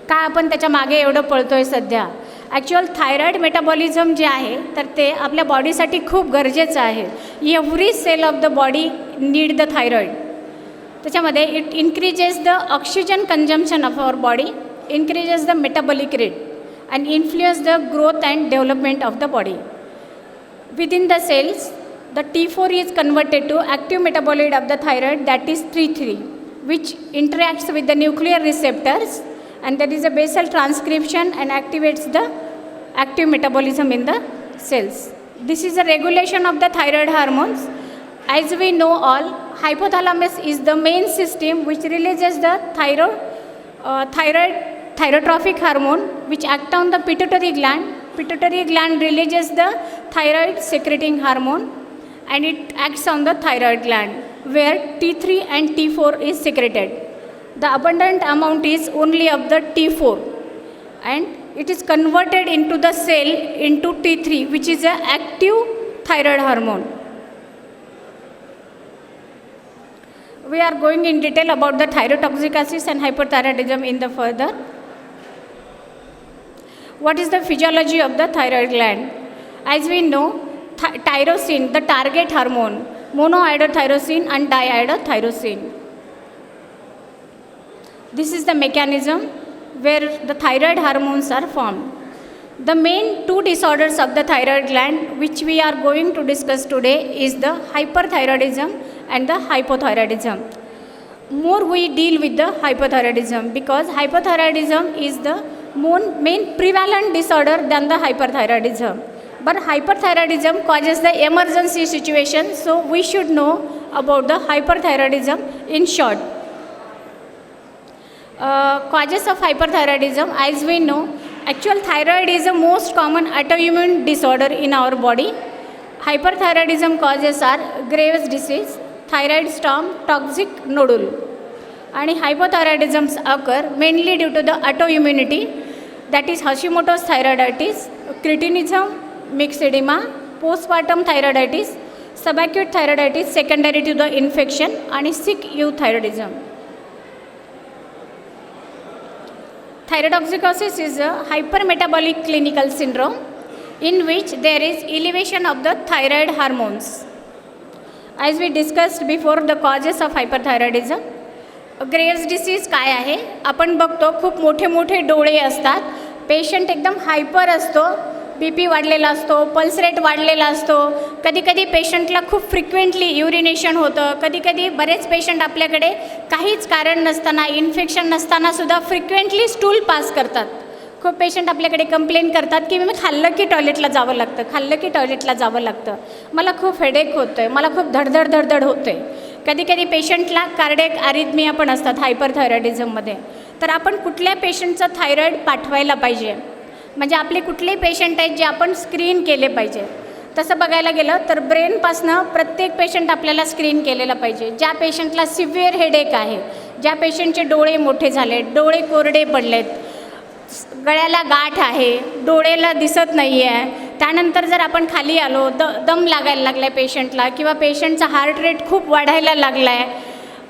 का आपण त्याच्या मागे एवढं पळतो आहे सध्या? ॲक्च्युअल थायरॉईड मेटाबॉलिझम जे आहे तर ते आपल्या बॉडीसाठी खूप गरजेचं आहे. Every cell of the body need the thyroid. त्याच्यामध्ये it increases the oxygen consumption of our body, increases the metabolic rate and influence the growth and development of the body. Within the cells the T4 is converted to active metabolite of the thyroid, that is T3, which interacts with the nuclear receptors, and there is a basal transcription and activates the active metabolism in the cells. This is a regulation of the thyroid hormones. As we know all, hypothalamus is the main system which releases the thyrotrophic hormone which act on the pituitary gland. Pituitary gland releases the thyroid secreting hormone and it acts on the thyroid gland where T3 and T4 is secreted. The abundant amount is only of the T4 and it is converted into the cell into T3, which is an active thyroid hormone. We are going in detail about the thyrotoxicosis and hyperthyroidism in the further. What is the physiology of the thyroid gland? As we know, tyrosine, the target hormone, monoiodotyrosine and diiodotyrosine. This is the mechanism where the thyroid hormones are formed. The main two disorders of the thyroid gland which we are going to discuss today is the hyperthyroidism and the hypothyroidism. More we deal with the hypothyroidism because hypothyroidism is the main prevalent disorder than the hyperthyroidism. But hyperthyroidism causes the emergency situation, so we should know about the hyperthyroidism in short. Causes of hyperthyroidism, as we know, actual thyroid is the most common autoimmune disorder in our body. Hyperthyroidism causes are Graves' disease, thyroid storm, toxic nodule. And hypothyroidism occur mainly due to the autoimmunity, that is Hashimoto's thyroiditis, cretinism, myxedema, postpartum thyroiditis, subacute thyroiditis secondary to the infection, and sick euthyroidism. Thyrotoxicosis is a hypermetabolic clinical syndrome in which there is elevation of the thyroid hormones. As we discussed before, the causes of hyperthyroidism. Graves disease काय आहे? आपण बघतो खूप मोठे मोठे डोळे असतात, patient एकदम हायपर असतो, BP वाढलेला असतो, पल्स रेट वाढलेला असतो, कधी कधी पेशंटला खूप फ्रिक्वेंटली युरिनेशन होतं, कधी कधी बरेच पेशंट आपल्याकडे काहीच कारण नसताना, इन्फेक्शन नसतानासुद्धा फ्रिक्वेंटली स्टूल पास करतात. खूप पेशंट आपल्याकडे कंप्लेंट करतात की मी खाल्लं की टॉयलेटला जावं लागतं, खाल्लं की टॉयलेटला जावं लागतं, मला खूप हेडेक होतं आहे, मला खूप धडधड धडधड होतं आहे. कधी कधी पेशंटला कार्डियक अरिथमिया पण असतात हायपरथायरॉइडिझममध्ये. तर आपण कुठल्या पेशंटचं थायरॉईड पाठवायला पाहिजे, म्हणजे आपले कुठले पेशंट आहेत जे आपण स्क्रीन केले पाहिजे. तसं बघायला गेलं तर ब्रेनपासनं प्रत्येक पेशंट आपल्याला स्क्रीन केलेला पाहिजे. ज्या पेशंटला सिव्हिअर हेडेक आहे, ज्या पेशंटचे डोळे मोठे झाले, डोळे कोरडे पडलेत, गळ्याला गाठ आहे, डोळ्याला दिसत नाही आहे, त्यानंतर जर आपण खाली आलो, दम लागायला लागला आहे पेशंटला, किंवा पेशंटचा हार्ट रेट खूप वाढायला लागला आहे,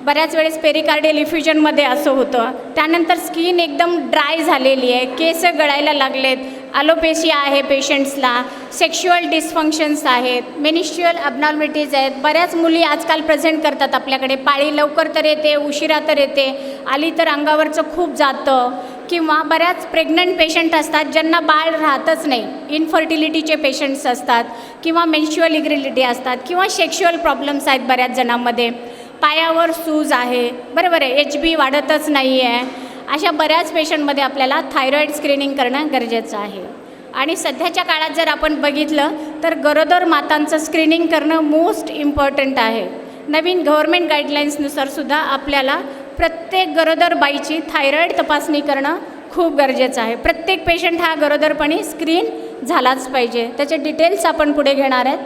बऱ्याच वेळेस पेरिकार्डियल इफ्युजनमध्ये असं होतं, त्यानंतर स्किन एकदम ड्राय झालेली आहे, केस गळायला लागलेत, ॲलोपेशिया आहे पेशंट्सला, सेक्शुअल डिस्फंक्शन्स आहेत, मेनिस्ट्रुअल अबनॉर्मॅलिटीज आहेत. बऱ्याच मुली आजकाल प्रेझेंट करतात आपल्याकडे, पाळी लवकर तर येते, उशिरा तर येते, आली तर अंगावरचं खूप जातं, किंवा बऱ्याच प्रेग्नंट पेशंट असतात ज्यांना बाळ राहतच नाही, इनफर्टिलिटीचे पेशंट्स असतात, किंवा मेन्स्ट्रुअल इरेग्युलरिटी असतात, किंवा सेक्शुअल प्रॉब्लेम्स आहेत बऱ्याच जणांमध्ये, पायावर सूज आहे, बरोबर आहे, HB वाढतच नाही आहे. अशा बऱ्याच पेशंटमध्ये आपल्याला थायरॉईड स्क्रीनिंग करणं गरजेचं आहे. आणि सध्याच्या काळात जर आपण बघितलं तर गरोदर मातांचं स्क्रीनिंग करणं मोस्ट इम्पॉर्टंट आहे. नवीन गव्हर्मेंट गाईडलाईन्सनुसार सुद्धा आपल्याला प्रत्येक गरोदर बाईची थायरॉईड तपासणी करणं खूप गरजेचं आहे. प्रत्येक पेशंट हा गरोदरपणी स्क्रीन झालाच पाहिजे. त्याचे डिटेल्स आपण पुढे घेणार आहेत.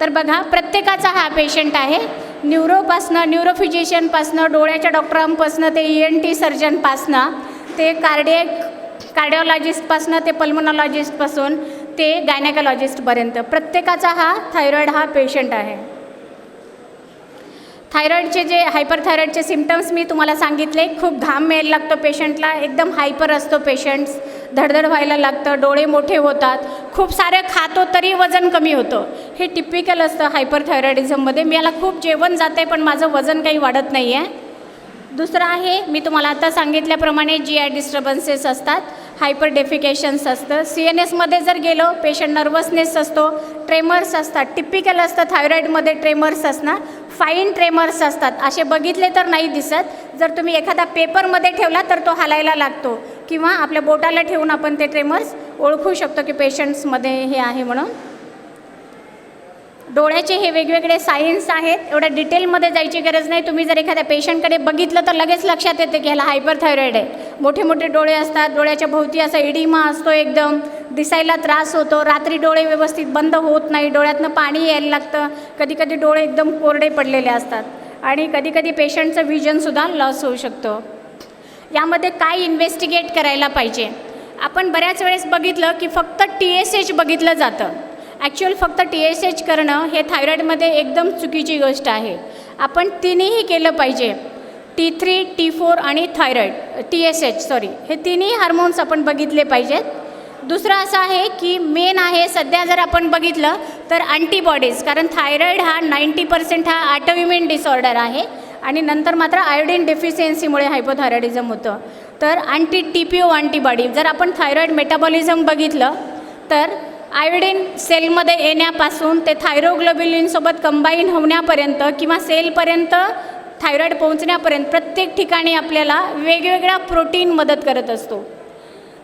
तर बघा, प्रत्येकाचा हा पेशंट आहे, न्यूरोपासनं, न्यूरोफिजिशियनपासनं, डोळ्याच्या डॉक्टरांपासनं ते ENT सर्जनपासनं ते कार्डिओलॉजिस्टपासनं ते पल्मोनॉलॉजिस्टपासून ते गायनेकोलॉजिस्टपर्यंत प्रत्येकाचा हा थायरॉईड हा पेशंट आहे. थायरॉईडचे जे हायपरथायरॉईडचे सिम्पटम्स मी तुम्हाला सांगितले, खूप घाम यायला लागतो पेशंटला, एकदम हायपर असतो पेशंट्स, धडधड व्हायला लागतं, डोळे मोठे होतात, खूप सारे खातो तरी वजन कमी होतं. हे टिपिकल असतं हायपरथायरॉइडिझममध्ये. मी याला खूप जेवण जाते पण माझं वजन काही वाढत नाही आहे. दुसरं आहे, मी तुम्हाला आता सांगितल्याप्रमाणे GI डिस्टर्बन्सेस असतात, हायपर डेफिकेशन्स असतं. CNSमध्ये जर गेलो, पेशंट नर्वसनेस असतो, ट्रेमर्स असतात, टिपिकल असतं थायरॉईडमध्ये ट्रेमर्स असणार, फाईन ट्रेमर्स असतात. असे बघितले तर नाही दिसत, जर तुम्ही एखादा पेपरमध्ये ठेवला तर तो हलायला लागतो किंवा आपल्या बोटाला ठेवून आपण ते ट्रेमर्स ओळखू शकतो की पेशंट्समध्ये हे आहे म्हणून. डोळ्याचे हे वेगवेगळे सायन्स आहेत, एवढ्या डिटेलमध्ये जायची गरज नाही. तुम्ही जर एखाद्या पेशंटकडे बघितलं तर लगेच लक्षात येते की ह्याला हायपरथायरॉईड आहे. मोठे मोठे डोळे असतात, डोळ्याच्या भोवती असा इडिमा असतो, एकदम दिसायला त्रास होतो, रात्री डोळे व्यवस्थित बंद होत नाही, डोळ्यातनं पाणी यायला लागतं, कधी कधी डोळे एकदम कोरडे पडलेले असतात आणि कधी कधी पेशंटचं व्हिजनसुद्धा लॉस होऊ शकतो. यामध्ये काय इन्व्हेस्टिगेट करायला पाहिजे? आपण बऱ्याच वेळेस बघितलं की फक्त TSH बघितलं जातं. ॲक्च्युअल फक्त TSH करणं हे थायरॉईडमध्ये एकदम चुकीची गोष्ट आहे. आपण तिन्ही केलं पाहिजे, T3, T4 आणि TSH हे तिन्ही हार्मोन्स आपण बघितले पाहिजेत. दुसरं असं आहे की मेन आहे सध्या जर आपण बघितलं तर अँटीबॉडीज, कारण थायरॉईड हा 90% हा ऑटोइम्युन डिसऑर्डर आहे आणि नंतर मात्र आयोडीन डेफिशियन्सीमुळे हायपोथायरॉइडिझम होतं. तर TPO अँटीबॉडी, जर आपण थायरॉईड मेटाबॉलिझम बघितलं तर आयोडीन सेलमध्ये येण्यापासून ते थायरोग्लोब्युलिनसोबत कंबाईन होण्यापर्यंत किंवा सेलपर्यंत थायरॉईड पोहोचण्यापर्यंत प्रत्येक ठिकाणी आपल्याला वेगवेगळा प्रोटीन मदत करत असतो.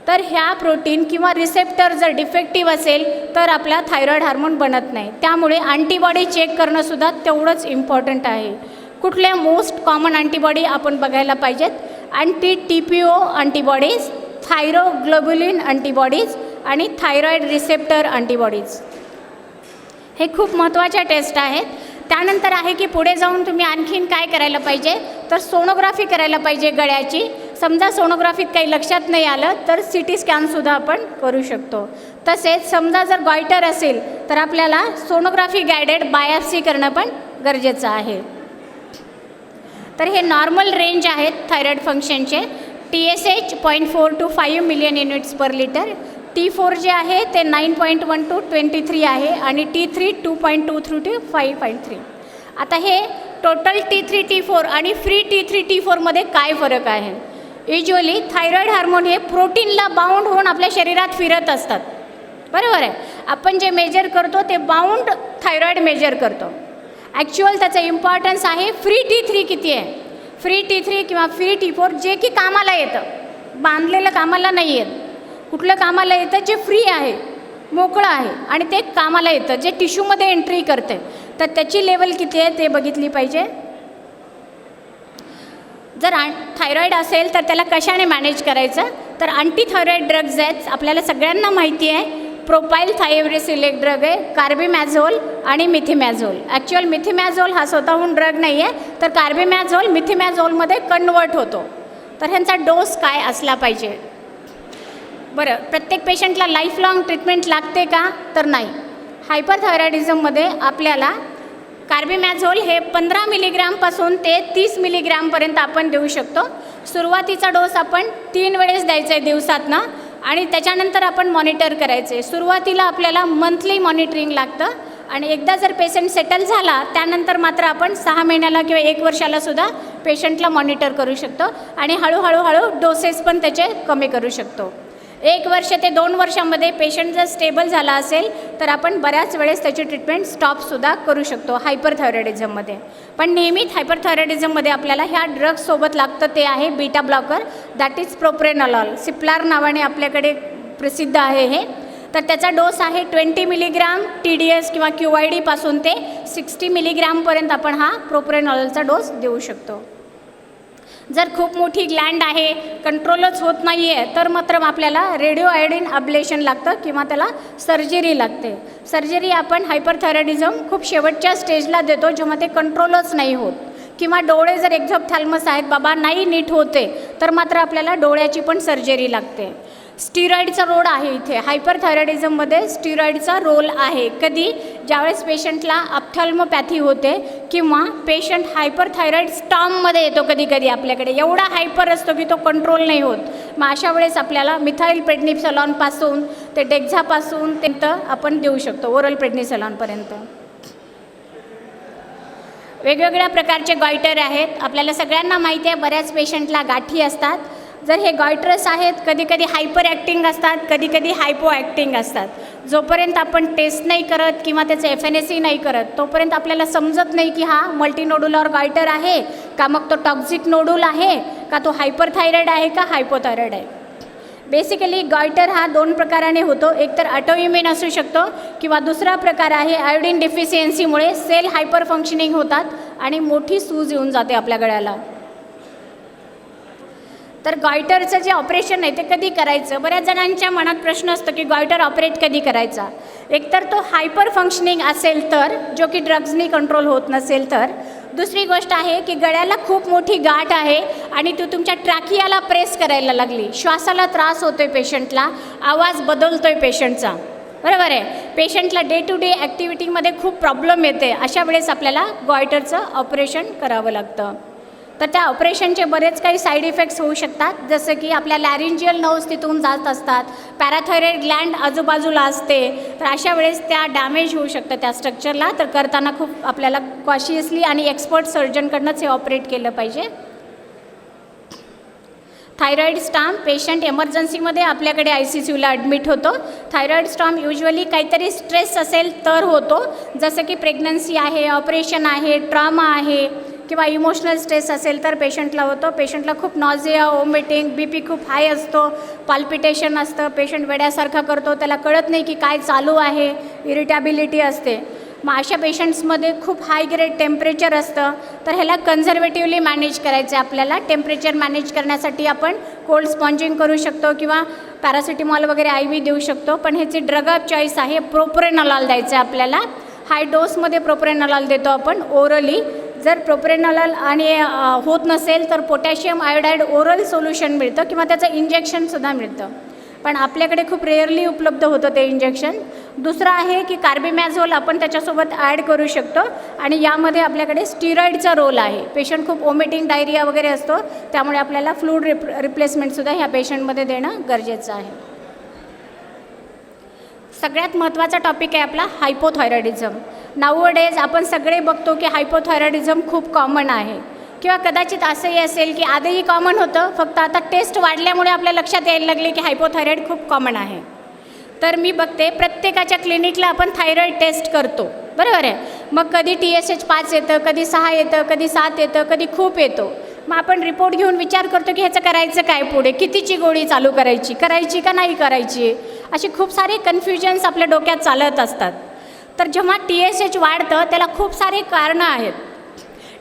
तर ह्या प्रोटीन किंवा रिसेप्टर जर डिफेक्टिव्ह असेल तर आपला थायरॉईड हार्मोन बनत नाही. त्यामुळे अँटीबॉडी चेक करणंसुद्धा तेवढंच इम्पॉर्टंट आहे. कुठल्या मोस्ट कॉमन अँटीबॉडी आपण बघायला पाहिजेत? TPO अँटीबॉडीज, थायरोग्लोब्युलिन अँटीबॉडीज आणि थायरॉईड रिसेप्टर अँटीबॉडीज, हे खूप महत्त्वाच्या टेस्ट आहेत. त्यानंतर आहे की पुढे जाऊन तुम्ही आणखीन काय करायला पाहिजे, तर सोनोग्राफी करायला पाहिजे गळ्याची. समजा सोनोग्राफीत काही लक्षात नाही आलं तर CT स्कॅनसुद्धा आपण करू शकतो. तसेच समजा जर गॉयटर असेल तर आपल्याला सोनोग्राफी गायडेड बायोप्सी करणं पण गरजेचं आहे. तर हे नॉर्मल रेंज आहेत थायरॉईड फंक्शनचे. TSH 0.4 to 5 million units per litre, T4 जे आहे ते 9.1 to 23 आहे आणि T3 2.23 to 5.3. आता हे टोटल T3 T4 आणि फ्री T3 T4मध्ये काय फरक आहे? युज्युअली थायरॉईड हार्मोन हे प्रोटीनला बाउंड होऊन आपल्या शरीरात फिरत असतात, बरोबर आहे. आपण जे मेजर करतो ते बाउंड थायरॉईड मेजर करतो. ॲक्च्युअल त्याचं इम्पॉर्टन्स आहे फ्री T3 किती आहे. फ्री T3 किंवा फ्री T4 जे की कामाला येतं, बांधलेलं कामाला नाही येत. कुठलं कामाला येतं? जे फ्री आहे, मोकळं आहे आणि ते कामाला येतं, जे टिश्यूमध्ये एंट्री करते. तर त्याची लेवल किती आहे ते बघितली पाहिजे. जर थायरॉईड असेल तर त्याला कशाने मॅनेज करायचं, तर अँटीथायरॉईड ड्रग्ज आहेत, आपल्याला सगळ्यांना माहिती आहे. प्रोपाईल थायोरेसिल एक ड्रग आहे, कार्बिमॅझोल आणि मिथिमॅझोल. ॲक्च्युअल मिथिमॅझोल हा स्वतःहून ड्रग नाही आहे, तर कार्बिमॅझोल मिथिमॅझोलमध्ये कन्वर्ट होतो. तर ह्यांचा डोस काय असला पाहिजे? बरं, प्रत्येक पेशंटला लाईफ लाँग ट्रीटमेंट लागते का? तर नाही. हायपरथायरॉइडिझममध्ये आपल्याला कार्बिमॅझोल हे 15 मिलीग्रॅमपासून ते 30 मिलीग्रॅमपर्यंत आपण देऊ शकतो. सुरुवातीचा डोस आपण 3 वेळेस द्यायचा आहे दिवसातनं आणि त्याच्यानंतर आपण मॉनिटर करायचे. सुरुवातीला आपल्याला मंथली मॉनिटरिंग लागतं आणि एकदा जर पेशंट सेटल झाला त्यानंतर मात्र आपण 6 महिन्याला किंवा 1 वर्षालासुद्धा पेशंटला मॉनिटर करू शकतो आणि हळूहळू डोसेस पण त्याचे कमी करू शकतो. 1 वर्ष ते 2 वर्षामध्ये पेशंट जर स्टेबल झाला असेल तर आपण बऱ्याच वेळेस त्याची ट्रीटमेंट स्टॉपसुद्धा करू शकतो हायपरथायरॉइडिझममध्ये. पण नेहमीच हायपरथायरॉइडिझममध्ये आपल्याला ह्या ड्रग्ससोबत लागतं ते आहे बीटा ब्लॉकर, दॅट इज प्रोप्रेनॉलॉल. सिप्लार नावाने आपल्याकडे प्रसिद्ध आहे हे. तर त्याचा डोस आहे 20 मिलीग्राम TDS किंवा QID पासून ते 60 मिलीग्रामपर्यंत आपण हा प्रोप्रेनॉलचा डोस देऊ शकतो. जर खूप मोठी ग्लँड आहे, कंट्रोलच होत नाही आहे, तर मात्र आपल्याला रेडिओ आयोडीन अब्लेशन लागतं किंवा त्याला सर्जरी लागते. सर्जरी आपण हायपरथायरॉइडिझम खूप शेवटच्या स्टेजला देतो जेव्हा ते कंट्रोलच नाही होत किंवा डोळे जर एक्झॉप्थॅल्मस आहेत बाबा नाही नीट होते तर मात्र आपल्याला डोळ्याची पण सर्जरी लागते. स्टिरॉइडचा रोल आहे इथे. हायपरथायरॉइडिझममध्ये स्टिरॉइडचा रोल आहे. कधी? ज्यावेळेस पेशंटला अप्थॅल्मोपॅथी होते किंवा पेशंट हायपरथायरॉइड स्टॉर्ममध्ये येतो. कधी कधी आपल्याकडे एवढा हायपर असतो की तो कंट्रोल नाही होत. मग अशा वेळेस आपल्याला मिथाइल प्रेडनिसोलॉनपासून ते डेक्झापासून ते आपण देऊ शकतो ओरल प्रेडनिसोलॉनपर्यंत. वेगवेगळ्या प्रकारचे गॉयटर आहेत. आपल्याला सगळ्यांना माहिती आहे बऱ्याच पेशंटला गाठी असतात. जर हे गॉयटर्स आहेत कधी कधी हायपर ॲक्टिंग असतात, कधी कधी हायपो ॲक्टिंग असतात. जोपर्यंत आपण टेस्ट नाही करत किंवा त्याचं FNAC नाही करत तोपर्यंत आपल्याला समजत नाही की हा मल्टीनोडुलर गॉयटर आहे का, मग तो टॉक्सिक नोडूल आहे का, तो हायपरथायरॉइड आहे का हायपोथायरॉइड आहे. बेसिकली गॉयटर हा 2 प्रकाराने होतो. एक तर ऑटोइम्युन असू शकतो किंवा दुसरा प्रकार आहे आयोडीन डेफिशियन्सीमुळे सेल हायपर फंक्शनिंग होतात आणि मोठी सूज येऊन जाते आपल्या गळ्याला. तर गॉयटरचं जे ऑपरेशन आहे ते कधी करायचं? बऱ्याच जणांच्या मनात प्रश्न असतो की गॉयटर ऑपरेट कधी करायचा. एकतर तो हायपर फंक्शनिंग असेल तर, जो की ड्रग्जनी कंट्रोल होत नसेल तर. दुसरी गोष्ट आहे की गळ्याला खूप मोठी गाठ आहे आणि ती तुमच्या ट्रॅकियाला प्रेस करायला लागली, श्वासाला त्रास होतो आहे पेशंटला, आवाज बदलतो आहे पेशंटचा, बरोबर आहे. पेशंटला डे टू डे ॲक्टिव्हिटीमध्ये खूप प्रॉब्लेम येते. अशा वेळेस आपल्याला गॉयटरचं ऑपरेशन करावं लागतं. तर त्या ऑपरेशनचे बरेच काही साईड इफेक्ट्स होऊ शकतात, जसं की आपल्या लॅरिंजियल नर्व्स तिथून जात असतात, पॅराथायरॉइड ग्लँड आजूबाजूला असते. तर अशा वेळेस त्या डॅमेज होऊ शकतं त्या स्ट्रक्चरला. तर करताना खूप आपल्याला कॉशियसली आणि एक्सपर्ट सर्जनकडनंच हे ऑपरेट केलं पाहिजे. थायरॉईड स्टॉर्म पेशंट एमर्जन्सीमध्ये आपल्याकडे ICCUला ॲडमिट होतो. थायरॉईड स्टॉर्म युजली काहीतरी स्ट्रेस असेल तर होतो, जसं की प्रेग्नन्सी आहे, ऑपरेशन आहे, ट्रॉमा आहे किंवा इमोशनल स्ट्रेस असेल तर पेशंटला होतो. पेशंटला खूप नॉझिया, वॉमिटिंग, BP खूप हाय असतो, पाल्पिटेशन असतं, पेशंट वेड्यासारखा करतो, त्याला कळत नाही की काय चालू आहे, इरिटॅबिलिटी असते. मग अशा पेशंट्समध्ये खूप हाय ग्रेड टेम्परेचर असतं. तर ह्याला कन्झर्वेटिव्हली मॅनेज करायचं आहे आपल्याला. टेम्परेचर मॅनेज करण्यासाठी आपण कोल्ड स्पॉन्जिंग करू शकतो किंवा पॅरासिटामॉल वगैरे IV देऊ शकतो. पण ह्याची ड्रग ऑफ चॉईस आहे प्रोप्रेनॉलॉल द्यायचं आहे आपल्याला. हाय डोसमध्ये प्रोप्रेनॉलॉल देतो आपण ओरली. जर प्रोप्रेनॉलॉल आणि होत नसेल तर पोटॅशियम आयोडाईड ओरल सोल्युशन मिळतं किंवा त्याचं इंजेक्शनसुद्धा मिळतं, पण आपल्याकडे खूप रेअरली उपलब्ध होतं ते इंजेक्शन. दुसरं आहे की कार्बिमॅझोल आपण त्याच्यासोबत ॲड करू शकतो आणि यामध्ये आपल्याकडे स्टिरॉइडचा रोल आहे. पेशंट खूप वॉमिटिंग, डायरिया वगैरे असतो, त्यामुळे आपल्याला फ्लूइड रिप्लेसमेंटसुद्धा ह्या पेशंटमध्ये देणं गरजेचं आहे. सगळ्यात महत्त्वाचा टॉपिक आहे आपला हायपोथायरॉइडिझम. नाउअडेज आपण सगळे बघतो की हायपोथायरॉइडिझम खूप कॉमन आहे किंवा कदाचित असंही असेल की आधीही कॉमन होतं, फक्त आता टेस्ट वाढल्यामुळे आपल्या लक्षात यायला लागले की हायपोथायरॉइड खूप कॉमन आहे. तर मी बघते प्रत्येकाच्या क्लिनिकला आपण थायरॉईड टेस्ट करतो, बरोबर आहे. मग कधी TSH5 येतं, कधी 6 येतं, कधी 7 येतं, कधी खूप येतो. मग आपण रिपोर्ट घेऊन विचार करतो की ह्याचं करायचं काय, पुढे कितीची गोळी चालू करायची का नाही करायची, अशी खूप सारे कन्फ्युजन्स आपल्या डोक्यात चालत असतात. तर जेव्हा TSH वाढतं त्याला खूप सारे कारणं आहेत.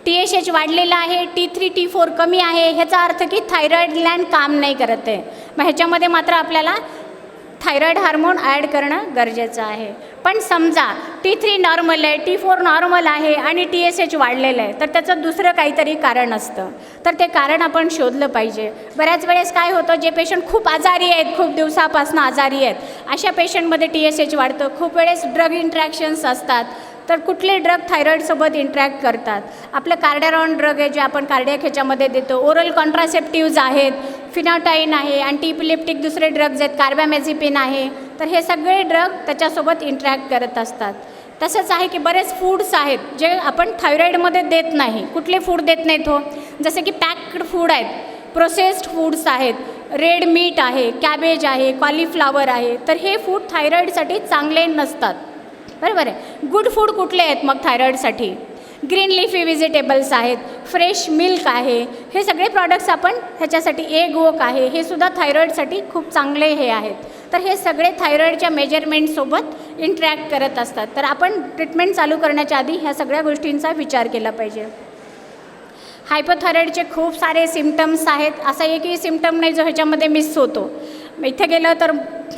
TSH वाढलेला आहे, T3 T4 कमी आहे, ह्याचा अर्थ की थायरॉईड ग्लँड काम नाही करत आहे. मग ह्याच्यामध्ये मात्र आपल्याला थायरॉईड हार्मोन ॲड करणं गरजेचं आहे. पण समजा T3 नॉर्मल आहे, T4 नॉर्मल आहे आणि TSH वाढलेलं आहे, तर त्याचं दुसरं काहीतरी कारण असतं. तर ते कारण आपण शोधलं पाहिजे. बऱ्याच वेळेस काय होतं, जे पेशंट खूप आजारी आहेत, खूप दिवसापासून आजारी आहेत, अशा पेशंटमध्ये TSH वाढतं. खूप वेळेस ड्रग इंट्रॅक्शन्स असतात. तर कुठले ड्रग थायरॉईडसोबत इंट्रॅक्ट करतात. आपलं कार्डियरॉन ड्रग आहे जे आपण कार्डियक ह्याच्यामध्ये देतो, ओरल कॉन्ट्रासेप्टिव्ज आहेत, फिनॉटाईन आहे, अँटीइपिलेप्टिक दुसरे ड्रग्ज आहेत, कार्बामेझिपिन आहे. तर हे सगळे ड्रग त्याच्यासोबत इंट्रॅक्ट करत असतात. तसंच आहे की बरेच फूड्स आहेत जे आपण थायरॉईडमध्ये देत नाही. कुठले फूड देत नाहीत हो, जसे की पॅक्ड फूड आहेत, प्रोसेस्ड फूड्स आहेत, रेड मीट आहे, कॅबेज आहे, कॉलीफ्लावर आहे. तर हे फूड थायरॉईडसाठी चांगले नसतात, बरोबर आहे. गुड फूड कुठले आहेत मग थायरॉईडसाठी? ग्रीन लिफी व्हेजिटेबल्स आहेत, फ्रेश मिल्क आहे, हे सगळे प्रॉडक्ट्स आपण ह्याच्यासाठी, एग वोक आहे, हे सुद्धा थायरॉईडसाठी खूप चांगले हे आहेत. तर हे सगळे थायरॉईडच्या मेजरमेंटसोबत इंट्रॅक्ट करत असतात. तर आपण ट्रीटमेंट चालू करण्याच्या आधी ह्या सगळ्या गोष्टींचा विचार केला पाहिजे. हायपोथायरॉईडचे खूप सारे सिम्पटम्स आहेत. असा एकही सिम्पटम नाही जो ह्याच्यामध्ये मिस होतो. इथे गेलं तर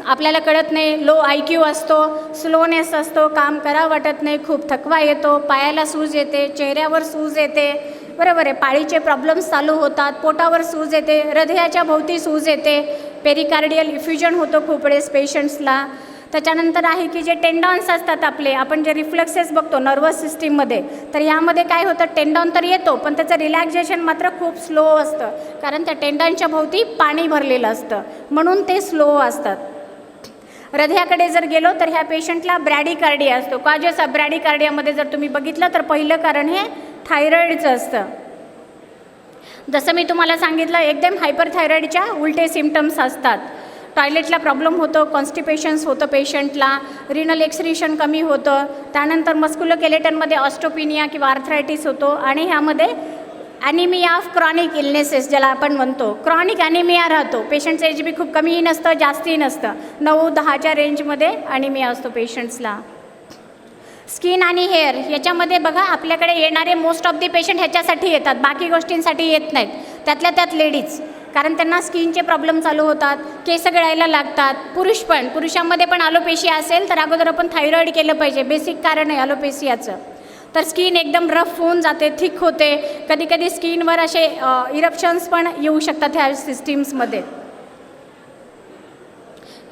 आपल्याला कळत नाही, लो IQ असतो, स्लोनेस असतो, काम करावं वाटत नाही, खूप थकवा येतो, पायाला सूज येते, चेहऱ्यावर सूज येते, बरोबर आहे. पाळीचे प्रॉब्लेम्स चालू होतात, पोटावर सूज येते, हृदयाच्या भोवती सूज येते, पेरिकार्डियल इफ्युजन होतं खूप वेळेस पेशंट्सला. त्याच्यानंतर आहे की जे टेंडॉन्स असतात आपले, आपण जे रिफ्लेक्सेस बघतो नर्वस सिस्टीममध्ये, तर यामध्ये काय होतं, टेंडॉन तर येतो पण त्याचं रिलॅक्झेशन मात्र खूप स्लो असतं, कारण त्या टेंडॉनच्या भोवती पाणी भरलेलं असतं, म्हणून ते स्लो असतात. हृदयाकडे जर गेलो तर ह्या पेशंटला ब्रॅडिकार्डिया असतो. कॉजेस ऑफ ब्रॅडिकार्डियामध्ये जर तुम्ही बघितलं तर पहिलं कारण हे थायरॉईडचं असतं. जसं मी तुम्हाला सांगितलं, एकदम हायपरथायरॉईडच्या उलटे सिम्पटम्स असतात. टॉयलेटला प्रॉब्लेम होतो, कॉन्स्टिपेशन्स होतं पेशंटला, रिनल एक्सक्रीशन कमी होतं, त्यानंतर मस्क्युलोस्केलेटनमध्ये ऑस्टोपिनिया किंवा आर्थरायटिस होतो, आणि ह्यामध्ये ॲनिमिया ऑफ क्रॉनिक इलनेसेस ज्याला आपण म्हणतो, क्रॉनिक ॲनिमिया राहतो. पेशंटचं एच बी खूप कमीही नसतं जास्तही नसतं, 9-10च्या रेंजमध्ये ॲनिमिया असतो पेशंट्सला. स्किन आणि हेअर याच्यामध्ये बघा, आपल्याकडे येणारे मोस्ट ऑफ दी पेशंट ह्याच्यासाठी येतात, बाकी गोष्टींसाठी येत नाहीत, त्यातल्या त्यात लेडीज, कारण त्यांना स्किनचे प्रॉब्लेम चालू होतात, केस गळायला लागतात. पुरुषांमध्ये पण ॲलोपेशिया असेल तर अगोदर आपण थायरॉईड केलं पाहिजे, बेसिक कारण आहे ॲलोपेशियाचं. तर स्किन एकदम रफ होऊन जाते, थिक होते, कधी कधी स्किनवर असे इरप्शन्स पण येऊ शकतात ह्या सिस्टीम्समध्ये.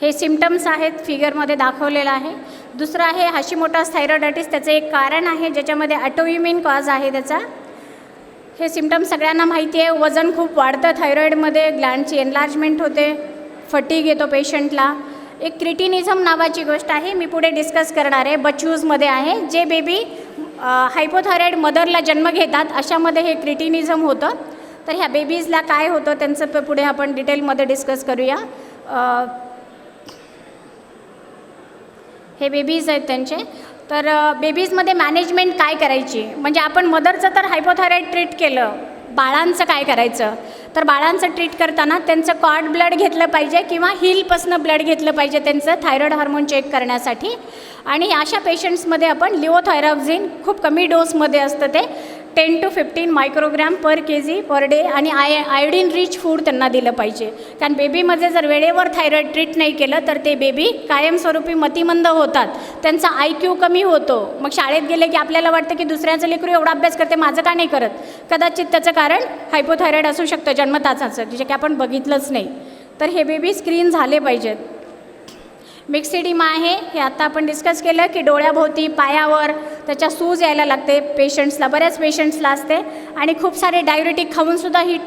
हे सिम्पटम्स आहेत, फिगरमध्ये दाखवलेलं आहे. दुसरं आहे हाशिमोटोस थायरॉइडायटिस, त्याचं एक कारण आहे ज्याच्यामध्ये ऑटोइम्युन कॉज आहे त्याचा. हे सिम्पटम्स सगळ्यांना माहिती आहे. वजन खूप वाढतं थायरॉईडमध्ये, ग्लँडची एनलार्जमेंट होते, फटीग येतो पेशंटला. एक क्रिटिनिझम नावाची गोष्ट आहे, मी पुढे डिस्कस करणार आहे, बच्चूजमध्ये आहे. जे बेबी हायपोथायरॉईड मदरला जन्म घेतात अशामध्ये हे क्रिटिनिझम होतं. तर ह्या बेबीजला काय होतं त्यांचं पुढे आपण डिटेलमध्ये डिस्कस करूया. हे बेबीज आहेत त्यांचे. तर बेबीजमध्ये मॅनेजमेंट काय करायची, म्हणजे आपण मदरचं तर हायपोथायरॉईड ट्रीट केलं, बाळांचं काय करायचं. तर बाळांचं ट्रीट करताना त्यांचं कॉर्ड ब्लड घेतलं पाहिजे किंवा हिलपासनं ब्लड घेतलं पाहिजे त्यांचं थायरॉईड हार्मोन चेक करण्यासाठी. आणि अशा पेशंट्समध्ये आपण लिओथायरॉक्झिन खूप कमी डोसमध्ये असतं, ते 10 to 15 microgram per kg per day, आणि आयोडीन रिच फूड त्यांना दिलं पाहिजे. कारण बेबीमध्ये जर वेळेवर थायरॉईड ट्रीट नाही केलं तर ते बेबी कायमस्वरूपी मतिमंद होतात, त्यांचा IQ कमी होतो. मग शाळेत गेले की आपल्याला वाटतं की दुसऱ्याचं लेकरू एवढा अभ्यास करते, माझं का नाही करत. कदाचित त्याचं कारण हायपोथायरॉईड असू शकतं जन्मताचं, जे की आपण बघितलंच नाही. तर हे बेबी स्क्रीन झाले पाहिजेत. मिक्सिडिमा आहे, हे आता आपण डिस्कस केलं की डोळ्याभोवती, पायावर त्याच्या सूज यायला लागते पेशंट्सला, बऱ्याच पेशंट्सला असते, आणि खूप सारे डायरेटिक खाऊनसुद्धा ही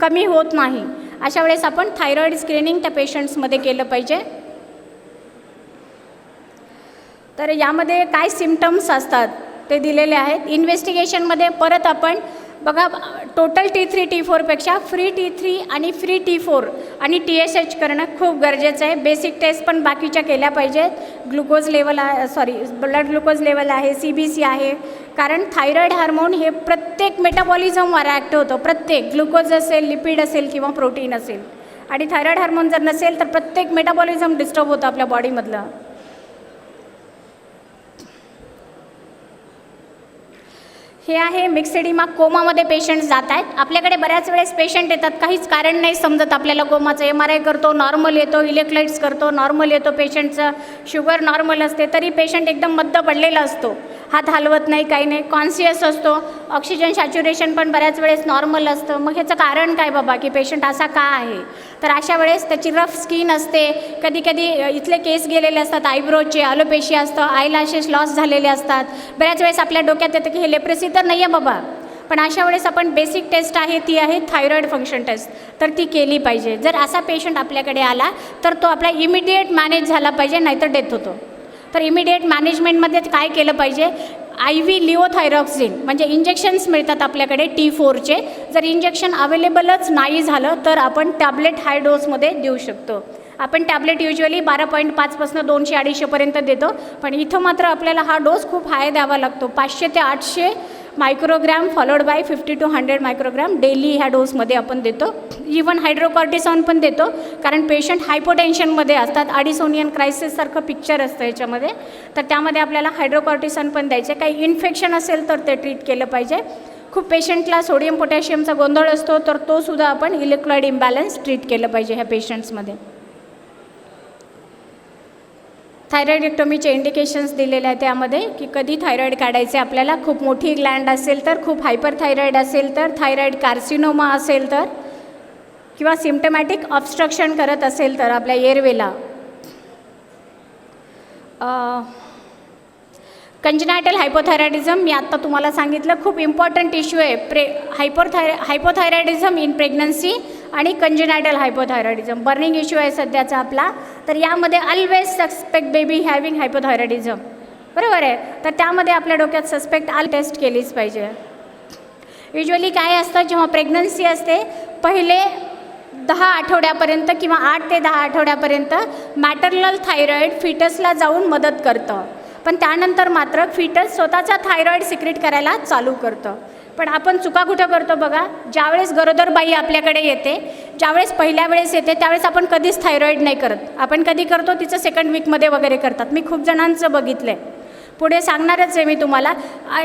कमी होत नाही. अशा वेळेस आपण थायरॉईड स्क्रीनिंग त्या पेशंट्समध्ये केलं पाहिजे. तर यामध्ये काय सिम्पटम्स असतात ते दिलेले आहेत. इन्व्हेस्टिगेशनमध्ये परत आपण बघा, टोटल T3 T4पेक्षा फ्री T3 आणि फ्री T4 आणि TSH करणं खूप गरजेचं आहे. बेसिक टेस्ट पण बाकीच्या केल्या पाहिजेत. Glucose level blood glucose level आहे, CBC आहे, कारण थायरॉईड हार्मोन हे प्रत्येक मेटाबॉलिझमवर ॲक्ट होतं, प्रत्येक ग्लुकोज असेल, लिपिड असेल किंवा प्रोटीन असेल. आणि थायरॉईड हार्मोन जर नसेल तर प्रत्येक मेटाबॉलिझम डिस्टर्ब होतं आपल्या बॉडीमधलं. हे आहे मिक्सिडिमा. कोमामध्ये पेशंट्स जात आहेत. आपल्याकडे बऱ्याच वेळेस पेशंट येतात, काहीच कारण नाही समजत आपल्याला कोमाचं. MRI करतो, नॉर्मल येतो, इलेक्ट्रोलाइट्स करतो, नॉर्मल येतो, पेशंटचं शुगर नॉर्मल असते, तरी पेशंट एकदम मद्द पडलेला असतो, हात हलवत नाही, काही नाही, कॉन्शियस असतो, ऑक्सिजन सॅच्युरेशन पण बऱ्याच वेळेस नॉर्मल असतं. मग ह्याचं कारण काय बाबा, की पेशंट असा का आहे. तर अशा वेळेस त्याची रफ स्किन असते, कधी कधी इथले केस गेलेले असतात, आयब्रोचे ॲलोपेशिया असतं, आयलॅशेस लॉस झालेले असतात. बऱ्याच वेळेस आपल्या डोक्यात येतं की हे लेप्रेसी तर नाही आहे बाबा, पण अशा वेळेस आपण बेसिक टेस्ट आहे ती आहे थायरॉईड फंक्शन टेस्ट, तर ती केली पाहिजे. जर असा पेशंट आपल्याकडे आला तर तो आपला इमिडिएट मॅनेज झाला पाहिजे, नाहीतर डेथ होतो. तर इमिडिएट मॅनेजमेंटमध्ये काय केलं पाहिजे, IV लिओथायरॉक्झिन म्हणजे इंजेक्शन्स मिळतात आपल्याकडे T4चे. जर इंजेक्शन अवेलेबलच नाही झालं तर आपण टॅबलेट हाय डोसमध्ये देऊ शकतो. आपण टॅबलेट युजली 12.5 200-250पर्यंत देतो, पण इथं मात्र आपल्याला हा डोस खूप हाय द्यावा लागतो, 500 ते 800 microgram followed by 50 to 100 microgram daily ह्या डोसमध्ये आपण देतो. इवन हायड्रोकॉर्टिसॉन पण देतो, कारण पेशंट हायपोटेन्शनमध्ये असतात, ॲडिसोनियन क्रायसिससारखं पिक्चर असतं याच्यामध्ये, तर त्यामध्ये आपल्याला हायड्रोकॉर्टिसॉन पण द्यायचे. काही इन्फेक्शन असेल तर ते ट्रीट केलं पाहिजे. खूप पेशंटला सोडियम पोटॅशियमचा गोंधळ असतो, तर तो सुद्धा आपण इलेक्ट्रोलाइट इम्बॅलन्स ट्रीट केलं पाहिजे ह्या पेशंट्समध्ये. थायरॉइडेक्टोमीचे इंडिकेशन्स दिलेले आहेत त्यामध्ये, की कधी थायरॉईड काढायचे आपल्याला, खूप मोठी ग्लँड असेल तर, खूप हायपर थायरॉईड असेल तर, थायरॉईड कार्सिनोमा असेल तर. किंवा सिम्टमॅटिक ऑब्स्ट्रक्शन करत असेल तर आपल्या एअरवेला, कंजनायटल हायपोथायरॉइडिझम मी आत्ता तुम्हाला सांगितलं खूप इम्पॉर्टंट इश्यू आहे. हायपोथायरॉइडिझम इन प्रेग्नन्सी आणि कंजनायटल हायपोथायरॉइडिझम बर्निंग इश्यू आहे सध्याचा आपला. तर यामध्ये always suspect baby having hypothyroidism, बरोबर आहे. तर त्यामध्ये आपल्या डोक्यात सस्पेक्ट टेस्ट केलीच पाहिजे. युजली काय असतं, जेव्हा प्रेग्नन्सी असते पहिले 10 आठवड्यापर्यंत किंवा 8 ते 10 आठवड्यापर्यंत मॅटर्नल थायरॉईड फिटसला जाऊन मदत करतं, पण त्यानंतर मात्र फिटस स्वतःचा थायरॉईड सिक्रेट करायला चालू करतं. पण आपण चुका कुठं करतो बघा, ज्यावेळेस गरोदर बाई आपल्याकडे येते, ज्यावेळेस पहिल्या वेळेस येते त्यावेळेस आपण कधीच थायरॉईड नाही करत. आपण कधी करतो, तिचं सेकंड वीकमध्ये वगैरे करतात. मी खूप जणांचं बघितलं आहे, पुढे सांगणारच आहे मी तुम्हाला.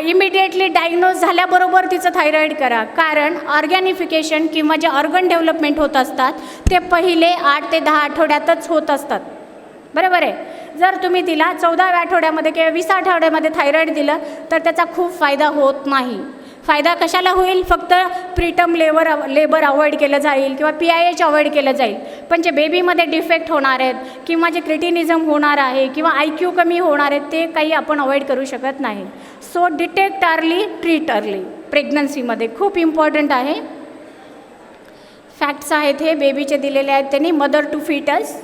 इमिडिएटली डायग्नोज झाल्याबरोबर तिचं थायरॉईड करा, कारण ऑर्गॅनिफिकेशन किंवा जे ऑर्गन डेव्हलपमेंट होत असतात ते पहिले 8 ते 10 आठवड्यातच होत असतात, बरोबर आहे. जर तुम्ही तिला 14व्या आठवड्यामध्ये किंवा 20 आठवड्यामध्ये थायरॉईड दिलं तर त्याचा खूप फायदा होत नाही. फायदा कशाला होईल, फक्त प्रीटर्म लेबर अवॉइड केलं जाईल किंवा PIH अवॉइड केलं जाईल, पण जे बेबीमध्ये डिफेक्ट होणार आहेत किंवा जे क्रिटिनिझम होणार आहे किंवा IQ कमी होणार आहेत ते काही आपण अवॉइड करू शकत नाही. So detect early, treat early प्रेग्नन्सीमध्ये खूप इम्पॉर्टंट आहे. फॅक्ट्स आहेत हे बेबीचे दिलेले आहेत त्यांनी. मदर टू फिटस,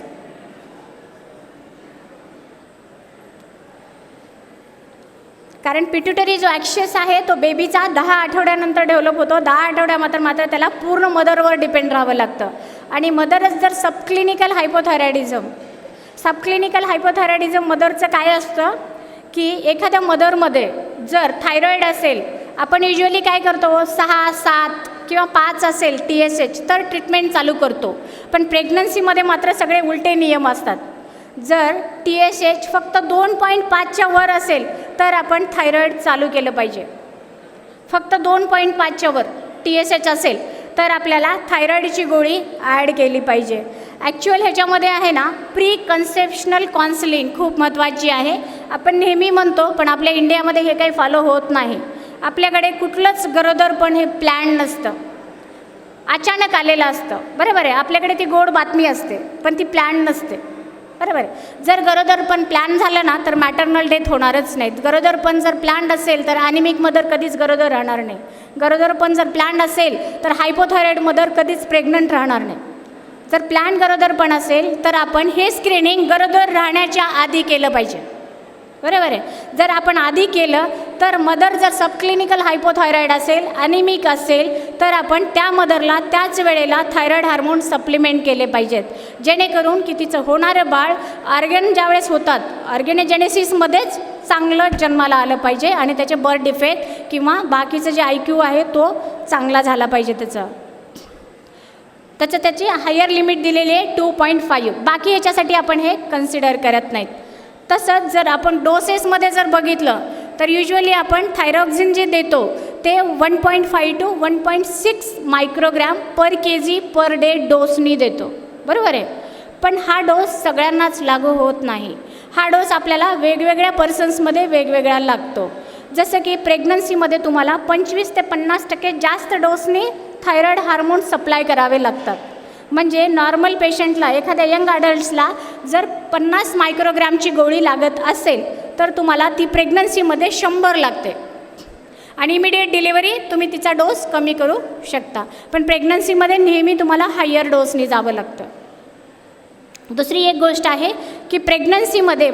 कारण पिट्युटरी जो ॲक्सेस आहे तो बेबीचा 10 आठवड्यानंतर डेव्हलप होतो. 10 आठवड्यानंतर मात्र त्याला पूर्ण मदरवर डिपेंड राहावं लागतं. आणि मदरच जर सबक्लिनिकल हायपोथायरॉइडिझम मदरचं काय असतं की एखाद्या मदरमध्ये जर थायरॉईड असेल, आपण युजली काय करतो 6, 7 किंवा 5 असेल TSH तर ट्रीटमेंट चालू करतो. पण प्रेग्नन्सीमध्ये मात्र सगळे उलटे नियम असतात. जर TSH फक्त 2.5च्या वर असेल तर आपण थायरॉईड चालू केलं पाहिजे. फक्त 2.5च्या वर TSH असेल तर आपल्याला थायरॉईडची गोळी ॲड केली पाहिजे. ॲक्च्युअल ह्याच्यामध्ये आहे ना प्री कन्सेप्शनल काउन्सिलिंग खूप महत्त्वाची आहे. आपण नेहमी म्हणतो पण आपल्या इंडियामध्ये हे काही फॉलो होत नाही. आपल्याकडे कुठलंच गरोदरपण हे प्लॅन नसतं, अचानक आलेलं असतं, बरोबर आहे. आपल्याकडे ती गोड बातमी असते पण ती प्लॅन नसते, बरोबर आहे. जर गरोदरपण प्लॅन झालं ना तर मॅटर्नल डेथ होणारच नाहीत. गरोदरपण जर प्लॅन्ड असेल तर ॲनिमिक मदर कधीच गरोदर राहणार नाही. गरोदरपण जर प्लॅन्ड असेल तर हायपोथायरॉईड मदर कधीच प्रेग्नंट राहणार नाही. जर प्लॅन गरोदरपण असेल तर आपण हे स्क्रीनिंग गरोदर राहण्याच्या आधी केलं पाहिजे, बरोबर आहे. जर आपण आधी केलं तर मदर जर सबक्लिनिकल हायपोथायरॉईड असेल, ॲनिमिक असेल तर आपण त्या मदरला त्याच वेळेला थायरॉईड हार्मोन सप्लिमेंट केले पाहिजेत, जेणेकरून की तिचं होणारं बाळ ऑर्गन ज्यावेळेस होतात ऑर्गेनोजेनेसिसमध्येच चांगलं जन्माला आलं पाहिजे आणि त्याचे बर्थ डिफेक्ट किंवा बाकीचं जे IQ आहे तो चांगला झाला पाहिजे. त्याची हायर लिमिट दिलेली आहे 2.5. बाकी ह्याच्यासाठी आपण हे कन्सिडर करत नाहीत. तसंच जर आपण डोसेसमध्ये जर बघितलं तर युजली आपण थायरॉक्झिन जे देतो ते 1.5 to 1.6 microgram per kg per day डोसनी देतो, बरोबर आहे. पण हा डोस सगळ्यांनाच लागू होत नाही. हा डोस आपल्याला वेगवेगळ्या पर्सन्समध्ये वेगवेगळा लागतो. जसं की प्रेग्नन्सीमध्ये तुम्हाला 25 ते 50% जास्त डोसने थायरॉईड हार्मोन सप्लाय करावे लागतात. म्हणजे नॉर्मल पेशंटला, एखाद्या यंग अडल्ट्सला जर 50 मायक्रोग्रॅमची गोळी लागत असेल तर तुम्हाला ती प्रेग्नन्सीमध्ये 100 लागते आणि इमिडिएट डिलिव्हरी तुम्ही तिचा डोस कमी करू शकता. पण प्रेग्नन्सीमध्ये नेहमी तुम्हाला हायर डोसनी जावं लागतं. दुसरी एक गोष्ट आहे की प्रेग्नन्सीमध्ये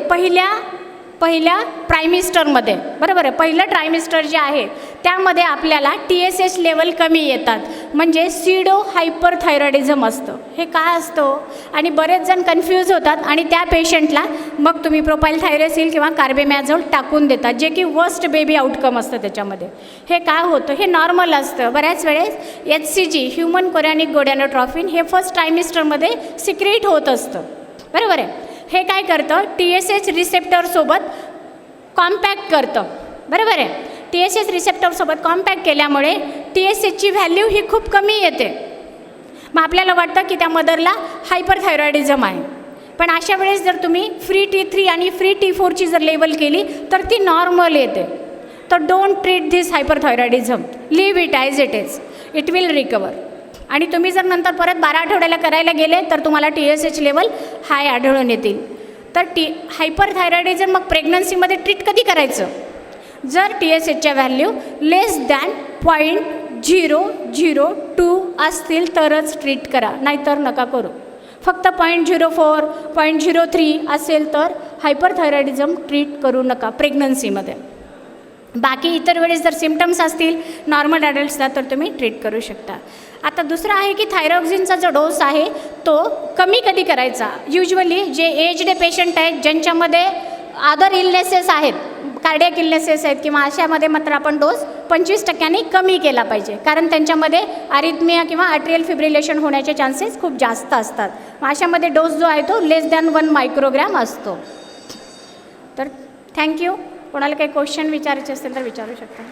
पहिल्या ट्रायमिस्टरमध्ये, बरोबर आहे, पहिलं ट्रायमिस्टर जे आहे त्यामध्ये आपल्याला TSH लेवल कमी येतात, म्हणजे सिडो हायपरथायरॉइडिझम असतं. हे काय असतं आणि बरेच जण कन्फ्यूज होतात आणि त्या पेशंटला मग तुम्ही प्रोपाइल थायरोसिल किंवा कार्बेमॅझोल टाकून देतात, जे की वर्स्ट बेबी आउटकम असतं त्याच्यामध्ये. हे काय होतं, हे नॉर्मल असतं. बऱ्याच वेळेस HCG ह्युमन कोरॅनिक गोडॅनोट्रॉफिन हे फर्स्ट ट्रायमिस्टरमध्ये सिक्रेट होत असतं, बरोबर आहे. हे काय करतं, TSH रिसेप्टरसोबत कॉम्पॅक्ट करतं, बरोबर आहे. TSH रिसेप्टरसोबत कॉम्पॅक्ट केल्यामुळे TSHची व्हॅल्यू ही खूप कमी येते. मग आपल्याला वाटतं की त्या मदरला हायपरथायरॉइडिझम आहे. पण अशा वेळेस जर तुम्ही फ्री T3 आणि फ्री T4ची जर लेवल केली तर ती नॉर्मल येते. तर don't treat this hyperthyroidism, leave it as it is, it will recover. आणि तुम्ही जर नंतर परत 12 आठवड्याला करायला गेले तर तुम्हाला TSH लेवल हाय आढळून येतील. तर हायपरथायरॉइडिझम मग प्रेग्नन्सीमध्ये ट्रीट कधी करायचं? जर TSHच्या व्हॅल्यू लेस दॅन 0.002 असतील तरच ट्रीट करा, नाहीतर नका करू. फक्त 0.04 0.03 असेल तर हायपरथायरॉइडिझम ट्रीट करू नका प्रेग्नन्सीमध्ये. बाकी इतर वेळेस जर सिम्पटम्स असतील नॉर्मल ॲडल्ट्सला तर तुम्ही ट्रीट करू शकता. आता दुसरं आहे की थायरॉक्झिनचा जो डोस आहे तो कमी कधी करायचा. युजली जे एजड पेशंट आहेत ज्यांच्यामध्ये अदर इलनेसेस आहेत, कार्डियक इलनेसेस आहेत किंवा अशामध्ये मात्र आपण डोस 25% कमी केला पाहिजे, कारण त्यांच्यामध्ये अरिथमिया किंवा आर्ट्रियल फिब्रिलेशन होण्याचे चान्सेस खूप जास्त असतात. अशामध्ये डोस जो आहे तो लेस दॅन 1 मायक्रोग्रॅम असतो. तर थँक्यू. कोणाला काही क्वेश्चन विचारायचे असेल तर विचारू शकता.